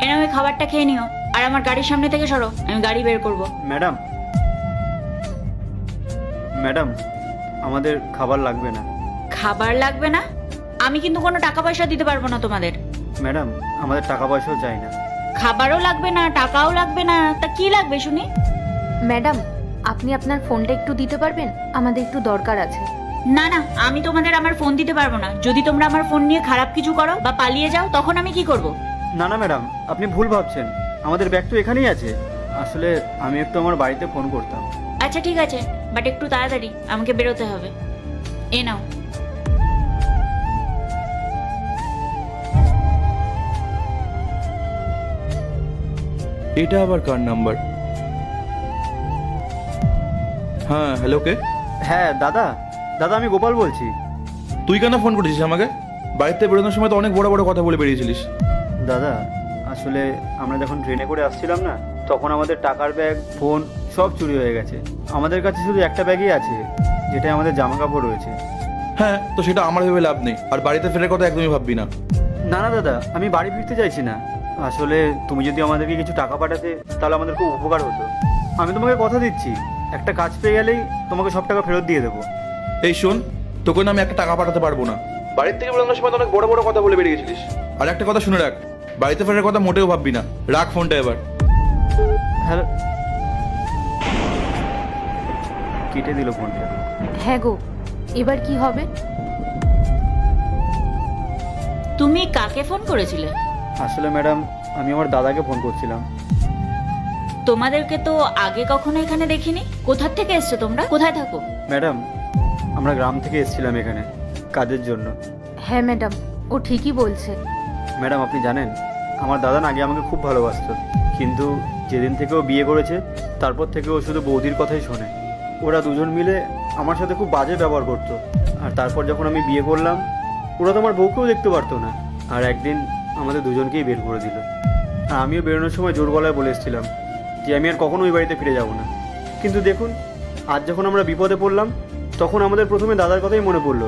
এনে ওই খাবারটা খেয়ে নিও, আর আমার গাড়ির সামনে থেকে সরো, আমি গাড়ি বের করব। ম্যাডাম, ম্যাডাম, আমাদের খাবার লাগবে না। খাবার লাগবে না? আমি কিন্তু কোনো টাকা পয়সা দিতে পারবো না তোমাদের। ম্যাডাম, আমাদের টাকা পয়সাও চাই না। খাবারও লাগবে না, টাকাও লাগবে না, তা কি লাগবে শুনি? ম্যাডাম, আপনি আপনার ফোনটা একটু দিতে পারবেন? আমাদের একটু দরকার আছে। না না, আমি তোমাদের আমার ফোন দিতে পারবো না। যদি তোমরা আমার ফোন নিয়ে খারাপ কিছু করো বা পালিয়ে যাও, তখন আমি কি করব? না না ম্যাডাম, আপনি ভুল ভাবছেন। আমাদের ব্যাগ তো এখানেই আছে। আসলে আমি একটু আমার বাড়িতে ফোন করতাম। আচ্ছা ঠিক আছে, বাট একটু তাড়াতাড়ি, আমাকে বেরোতে হবে। এ নাও। এটা আবার কার নাম্বার? হ্যাঁ, হ্যালো, কে? হ্যাঁ দাদা, দাদা আমি গোপাল বলছি। তুই কেন ফোন করেছিস আমাকে? বাড়িতে বেরোনোর সময় তো অনেক বড় বড় কথা বলে বেরিয়েছিলিস। দাদা, আসলে আমরা যখন ট্রেনে করে আসছিলাম না, তখন আমাদের টাকার ব্যাগ, ফোন সব চুরি হয়ে গেছে। আমাদের কাছে শুধু একটা ব্যাগই আছে, যেটায় আমাদের জামা কাপড় রয়েছে। হ্যাঁ, তো সেটা আমার ভেবে লাভ নেই, আর বাড়িতে ফেরার কথা একদমই ভাববি না। না না দাদা, আমি বাড়ি ফিরতে চাইছি না। আসলে তুমি যদি আমাদেরকে কিছু টাকা পাঠাতে, তাহলে আমাদের খুব উপকার হতো। আমি তোমাকে কথা দিচ্ছি, একটা কাজ পেয়ে গেলেই তোমাকে সব টাকা ফেরত দিয়ে দেবো। এই শোন, তোকে না আমি একটা টাকা পাঠাতে পারবো না। বাড়ির থেকে বেরোনোর সময় তো অনেক বড় বড় কথা বলে বেরিয়েছিলিস। আর একটা কথা শুনে রাখ, বাড়িতে ফেরার কথা মোটেও ভাববি না। রাখ ফোনটা এবার। হ্যালো, কেটে দিল ফোনটা। হ্যাঁ গো, এবার কি হবে? তুমি কাকে ফোন করেছিলে? আসলে ম্যাডাম, আমি আমার দাদাকে ফোন করছিলাম। তোমাদেরকে তো আগে কখনো এখানে দেখিনি। কোথার থেকে এসছো তোমরা? কোথায় থাকো? ম্যাডাম, আমরা গ্রাম থেকে এসেছিলাম এখানে কাজের জন্য। হ্যাঁ ম্যাডাম, ও ঠিকই বলছে। ম্যাডাম, আপনি জানেন, আমার দাদা না আগে আমাকে খুব ভালোবাসতো, কিন্তু যেদিন থেকে ও বিয়ে করেছে, তারপর থেকে ও শুধু বৌদির কথাই শোনে। ওরা দুজন মিলে আমার সাথে খুব বাজে ব্যবহার করতো। আর তারপর যখন আমি বিয়ে করলাম, ওরা তো আমার বউকেও দেখতে পারতো না। আর একদিন আমাদের দুজনকেই বের করে দিল। আর আমিও বেরোনোর সময় জোর গলায় বলে এসেছিলাম যে আমি আর কখনো ওই বাড়িতে ফিরে যাব না। কিন্তু দেখুন, আজ যখন আমরা বিপদে পড়লাম, তখন আমাদের প্রথমে দাদার কথাই মনে পড়লো।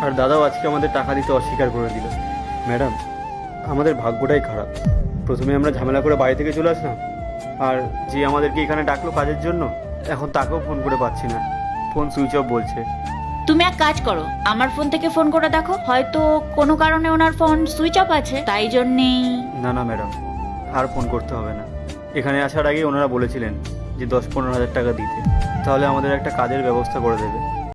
আর দাদাও আজকে আমাদের টাকা দিতে অস্বীকার করে দিল। ম্যাডাম, আমাদের ভাগ্যটাই খারাপ। প্রথমে আমরা ঝামেলা করে বাড়ি থেকে চলে আসলাম, আর যে আমাদেরকে এখানে ডাকলো কাজের জন্য, এখন তাকেও ফোন করে পাচ্ছি না। ফোন সুইচ অফ বলছে। তুমি এক কাজ করো, আমার ফোন থেকে ফোন করে দেখো, হয়তো কোনো কারণে ওনার ফোন সুইচ অফ আছে, তাই জন্যেই। না না ম্যাডাম, আর ফোন করতে হবে না। এখানে আসার আগেই ওনারা বলেছিলেন যে 10-15 হাজার টাকা দিতে, তাহলে আমাদের একটা কাজের ব্যবস্থা করে দেবে।